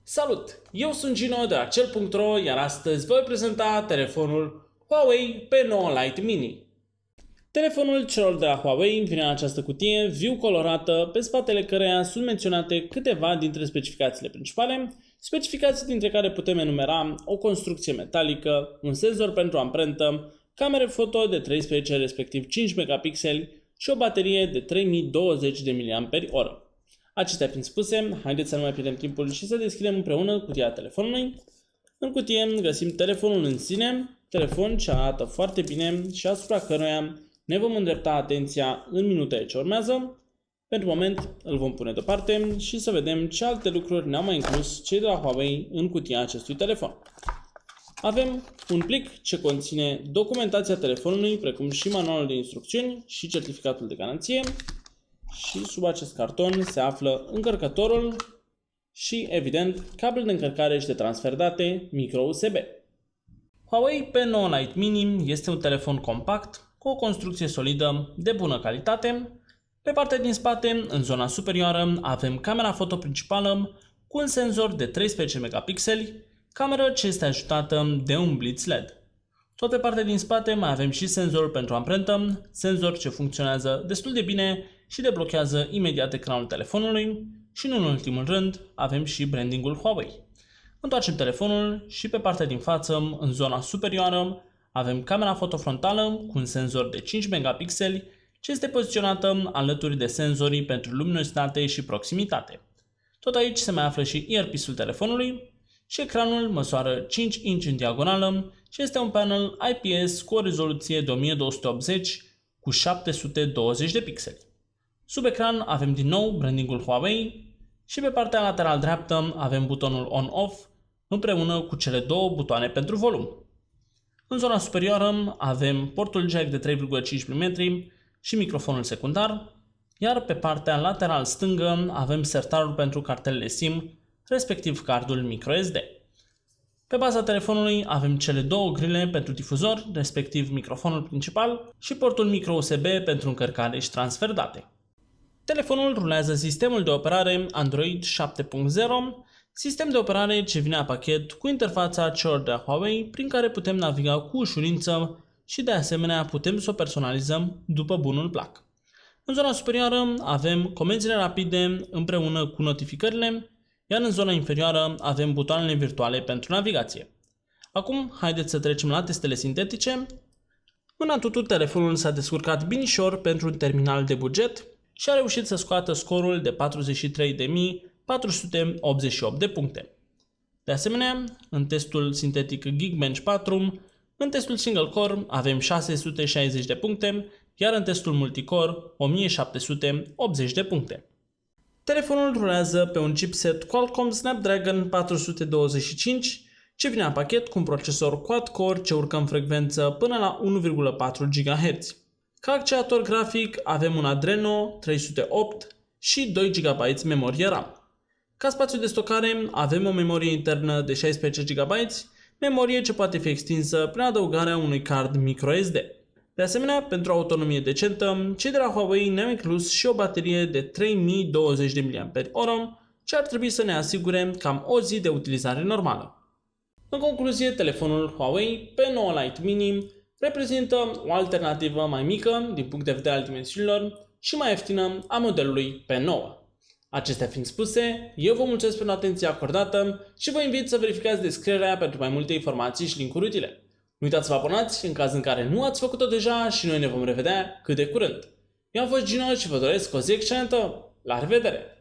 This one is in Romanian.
Salut! Eu sunt Gino de la Cel.ro, iar astăzi voi prezenta telefonul Huawei P9 Lite Mini. Telefonul celor de la Huawei vine în această cutie viu colorată, pe spatele căreia sunt menționate câteva dintre specificațiile principale, specificații dintre care putem enumera o construcție metalică, un senzor pentru amprentă, camere foto de 13 respectiv 5 megapixeli și o baterie de 3020 de mAh. Acestea fiind spuse, haideți să nu mai pierdem timpul și să deschidem împreună cutia telefonului. În cutie găsim telefonul în sine, telefon ce arată foarte bine și asupra căruia ne vom îndrepta atenția în minutele ce urmează. Pentru moment îl vom pune deoparte și să vedem ce alte lucruri ne-au mai inclus cei de la Huawei în cutia acestui telefon. Avem un plic ce conține documentația telefonului, precum și manualul de instrucțiuni și certificatul de garanție. Și sub acest carton se află încărcătorul și, evident, cablul de încărcare și de transfer date micro-USB. Huawei P9 Lite Mini este un telefon compact cu o construcție solidă de bună calitate. Pe partea din spate, în zona superioară, avem camera foto principală cu un senzor de 13 megapixeli, cameră ce este ajutată de un blitz LED. Tot pe partea din spate mai avem și senzorul pentru amprentă, senzor ce funcționează destul de bine și deblochează imediat ecranul telefonului și, nu în ultimul rând, avem și brandingul Huawei. Întoarcem telefonul și pe partea din față, în zona superioară, avem camera foto frontală cu un senzor de 5 megapixeli ce este poziționată alături de senzorii pentru luminositate și proximitate. Tot aici se mai află și earpiece-ul telefonului și ecranul măsoară 5 inch în diagonală și este un panel IPS cu o rezoluție de 1280 cu 720 de pixeli. Sub ecran avem din nou brandingul Huawei și pe partea lateral dreaptă avem butonul On-Off împreună cu cele două butoane pentru volum. În zona superioară avem portul jack de 3,5 mm și microfonul secundar, iar pe partea lateral stângă avem sertarul pentru cartelele SIM, respectiv cardul microSD. Pe baza telefonului avem cele două grile pentru difuzor, respectiv microfonul principal și portul micro-USB pentru încărcare și transfer date. Telefonul rulează sistemul de operare Android 7.0, sistem de operare ce vine la pachet cu interfața celor de la Huawei, prin care putem naviga cu ușurință și de asemenea putem să o personalizăm după bunul plac. În zona superioară avem comenzile rapide împreună cu notificările, iar în zona inferioară avem butoanele virtuale pentru navigație. Acum haideți să trecem la testele sintetice. În AnTuTu telefonul s-a descurcat binișor pentru un terminal de buget și a reușit să scoată scorul de 43.488 de puncte. De asemenea, în testul sintetic Geekbench 4, în testul single core avem 660 de puncte, iar în testul multicore 1780 de puncte. Telefonul rulează pe un chipset Qualcomm Snapdragon 425, ce vine la pachet cu un procesor quad-core ce urcă în frecvență până la 1,4 GHz. Ca accelerator grafic avem un Adreno 308 și 2 GB memorie RAM. Ca spațiu de stocare avem o memorie internă de 16 GB, memorie ce poate fi extinsă prin adăugarea unui card microSD. De asemenea, pentru autonomie decentă, cei de la Huawei ne-au inclus și o baterie de 3020 de mAh, ce ar trebui să ne asigure cam o zi de utilizare normală. În concluzie, telefonul Huawei P9 Lite Mini reprezintă o alternativă mai mică din punct de vedere al dimensiunilor și mai ieftină a modelului P9. Acestea fiind spuse, eu vă mulțumesc pentru atenția acordată și vă invit să verificați descrierea pentru mai multe informații și linkuri utile. Nu uitați să vă abonați în caz în care nu ați făcut-o deja și noi ne vom revedea cât de curând. Eu am fost Gino și vă doresc o zi excelentă. La revedere!